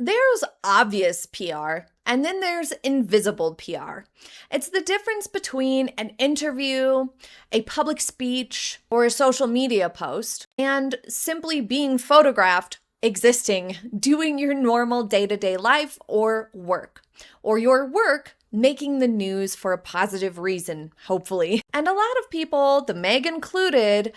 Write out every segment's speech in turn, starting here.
There's obvious PR, and then there's invisible PR. It's the difference between an interview, a public speech, or a social media post, and simply being photographed, existing, doing your normal day-to-day life or work. Or your work making the news for a positive reason, hopefully. And a lot of people, the Meg included,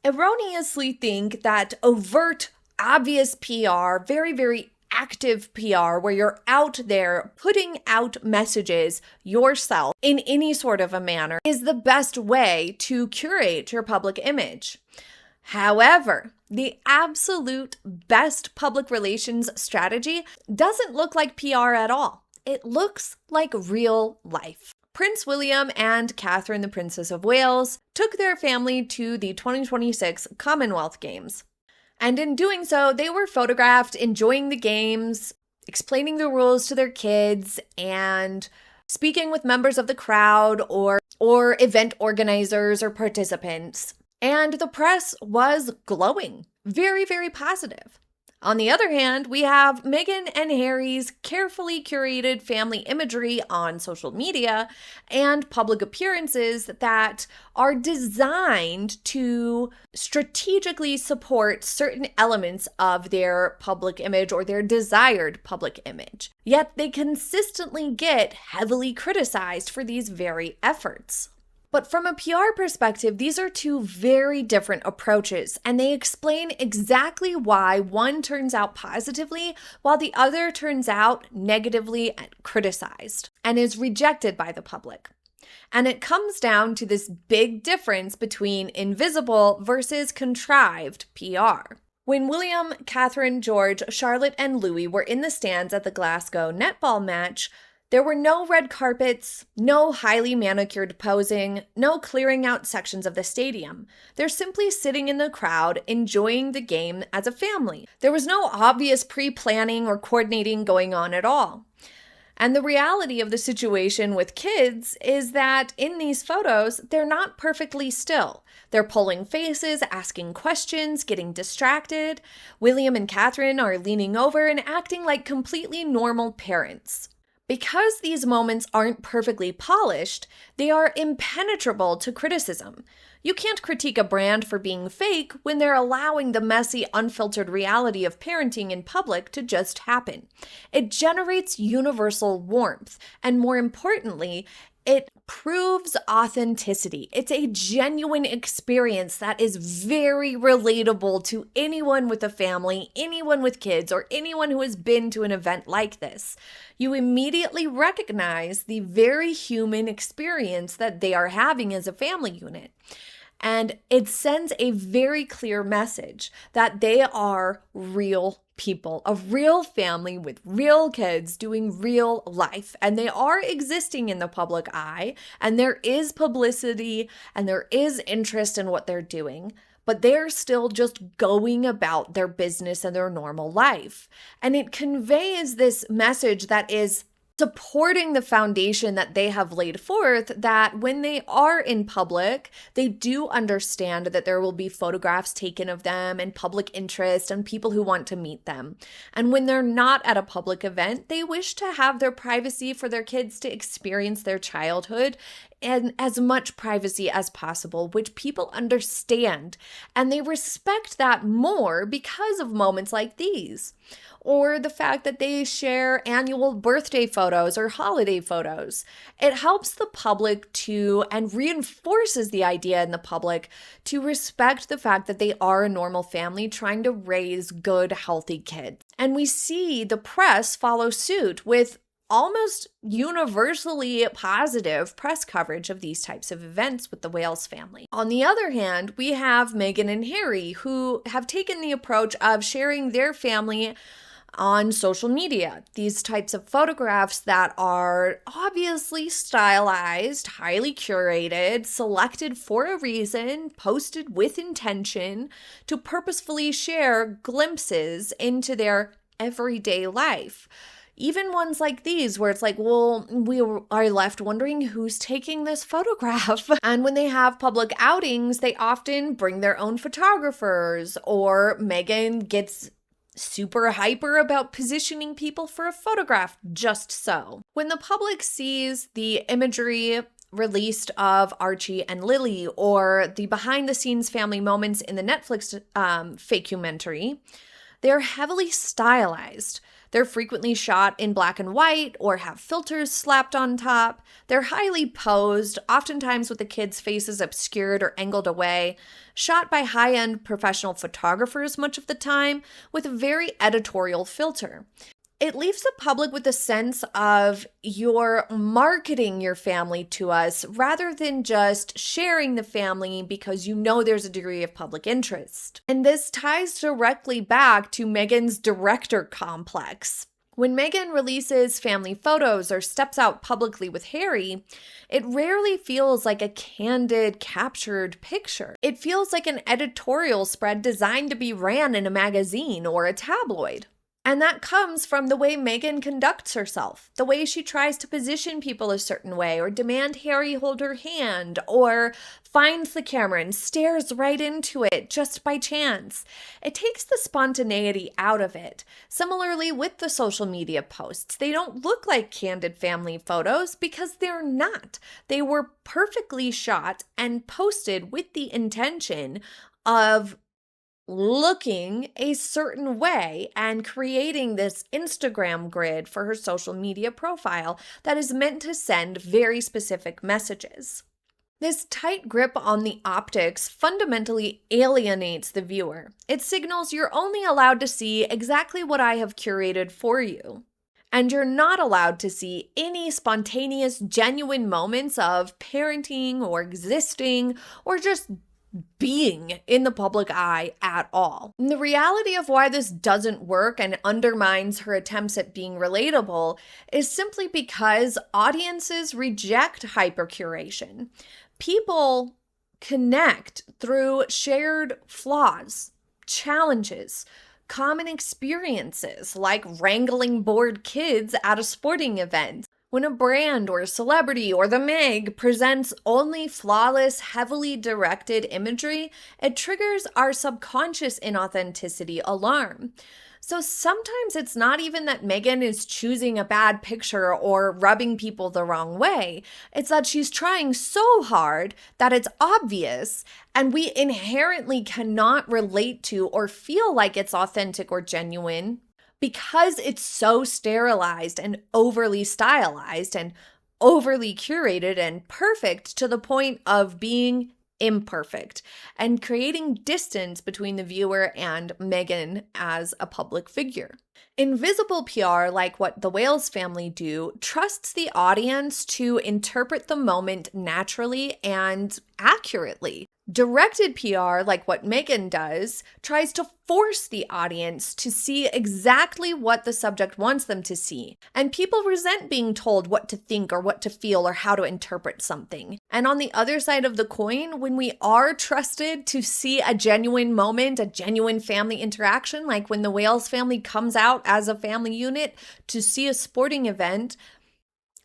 erroneously think that overt, obvious PR, very, very active PR, where you're out there putting out messages yourself in any sort of a manner, is the best way to curate your public image. However, the absolute best public relations strategy doesn't look like PR at all. It looks like real life. Prince William and Catherine, the Princess of Wales, took their family to the 2026 Commonwealth Games. And in doing so, they were photographed enjoying the games, explaining the rules to their kids, and speaking with members of the crowd or event organizers or participants. And the press was glowing, very, very positive. On the other hand, we have Meghan and Harry's carefully curated family imagery on social media and public appearances that are designed to strategically support certain elements of their public image or their desired public image. Yet they consistently get heavily criticized for these very efforts. But from a PR perspective, these are two very different approaches, and they explain exactly why one turns out positively while the other turns out negatively and criticized and is rejected by the public. And it comes down to this big difference between invisible versus contrived PR. When William, Catherine, George, Charlotte, and Louis were in the stands at the Glasgow netball match, there were no red carpets, no highly manicured posing, no clearing out sections of the stadium. They're simply sitting in the crowd, enjoying the game as a family. There was no obvious pre-planning or coordinating going on at all. And the reality of the situation with kids is that in these photos, they're not perfectly still. They're pulling faces, asking questions, getting distracted. William and Catherine are leaning over and acting like completely normal parents. Because these moments aren't perfectly polished, they are impenetrable to criticism. You can't critique a brand for being fake when they're allowing the messy, unfiltered reality of parenting in public to just happen. It generates universal warmth, and more importantly, it proves authenticity. It's a genuine experience that is very relatable to anyone with a family, anyone with kids, or anyone who has been to an event like this. You immediately recognize the very human experience that they are having as a family unit. And it sends a very clear message that they are real people, a real family with real kids doing real life. And they are existing in the public eye, and there is publicity and there is interest in what they're doing, but they're still just going about their business and their normal life. And it conveys this message that is supporting the foundation that they have laid forth, that when they are in public, they do understand that there will be photographs taken of them and public interest and people who want to meet them. And when they're not at a public event, they wish to have their privacy for their kids to experience their childhood and as much privacy as possible, which people understand. And they respect that more because of moments like these. Or the fact that they share annual birthday photos or holiday photos. It helps the public to, and reinforces the idea in the public, to respect the fact that they are a normal family trying to raise good, healthy kids. And we see the press follow suit with almost universally positive press coverage of these types of events with the Wales family. On the other hand, we have Meghan and Harry, who have taken the approach of sharing their family on social media. These types of photographs that are obviously stylized, highly curated, selected for a reason, posted with intention to purposefully share glimpses into their everyday life. Even ones like these where it's like, well, we are left wondering who's taking this photograph. And when they have public outings, they often bring their own photographers, or Meghan gets super hyper about positioning people for a photograph just so. When the public sees the imagery released of Archie and Lily or the behind-the-scenes family moments in the Netflix fakecumentary, they're heavily stylized. They're frequently shot in black and white or have filters slapped on top. They're highly posed, oftentimes with the kids' faces obscured or angled away, shot by high-end professional photographers much of the time with a very editorial filter. It leaves the public with a sense of you're marketing your family to us rather than just sharing the family because you know there's a degree of public interest. And this ties directly back to Meghan's director complex. When Meghan releases family photos or steps out publicly with Harry, it rarely feels like a candid, captured picture. It feels like an editorial spread designed to be ran in a magazine or a tabloid. And that comes from the way Meghan conducts herself, the way she tries to position people a certain way or demand Harry hold her hand or finds the camera and stares right into it just by chance. It takes the spontaneity out of it. Similarly with the social media posts, they don't look like candid family photos because they're not. They were perfectly shot and posted with the intention of looking a certain way and creating this Instagram grid for her social media profile that is meant to send very specific messages. This tight grip on the optics fundamentally alienates the viewer. It signals you're only allowed to see exactly what I have curated for you. And you're not allowed to see any spontaneous, genuine moments of parenting or existing or just being in the public eye at all. And the reality of why this doesn't work and undermines her attempts at being relatable is simply because audiences reject hypercuration. People connect through shared flaws, challenges, common experiences like wrangling bored kids at a sporting event. When a brand or a celebrity or the Meg presents only flawless, heavily directed imagery, it triggers our subconscious inauthenticity alarm. So sometimes it's not even that Meghan is choosing a bad picture or rubbing people the wrong way. It's that she's trying so hard that it's obvious and we inherently cannot relate to or feel like it's authentic or genuine because it's so sterilized and overly stylized and overly curated and perfect to the point of being imperfect and creating distance between the viewer and Meghan as a public figure. Invisible PR, like what the Wales family do, trusts the audience to interpret the moment naturally and accurately. Directed PR, like what Meghan does, tries to force the audience to see exactly what the subject wants them to see. And people resent being told what to think or what to feel or how to interpret something. And on the other side of the coin, when we are trusted to see a genuine moment, a genuine family interaction, like when the Wales family comes out as a family unit to see a sporting event,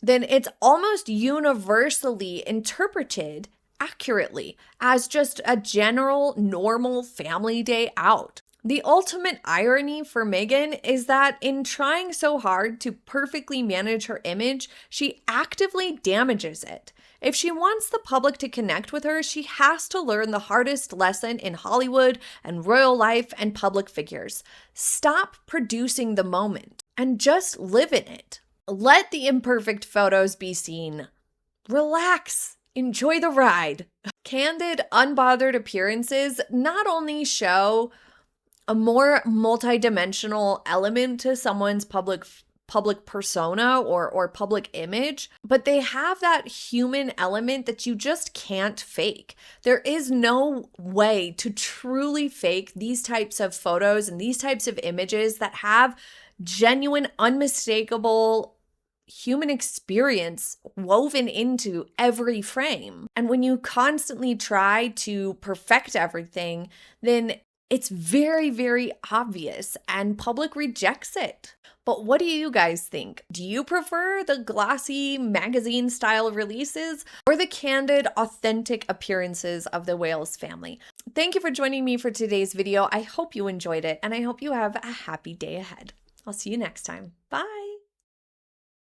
then it's almost universally interpreted accurately as just a general normal family day out. The ultimate irony for Meghan is that in trying so hard to perfectly manage her image, she actively damages it. If she wants the public to connect with her, she has to learn the hardest lesson in Hollywood and royal life and public figures. Stop producing the moment and just live in it. Let the imperfect photos be seen. Relax. Enjoy the ride. Candid, unbothered appearances not only show a more multidimensional element to someone's public persona or public image, but they have that human element that you just can't fake. There is no way to truly fake these types of photos and these types of images that have genuine, unmistakable human experience woven into every frame. And when you constantly try to perfect everything, then It's very, very obvious, and public rejects it. But what do you guys think? Do you prefer the glossy magazine style releases or the candid, authentic appearances of the Wales family? Thank you for joining me for today's video. I hope you enjoyed it, and I hope you have a happy day ahead. I'll see you next time. Bye.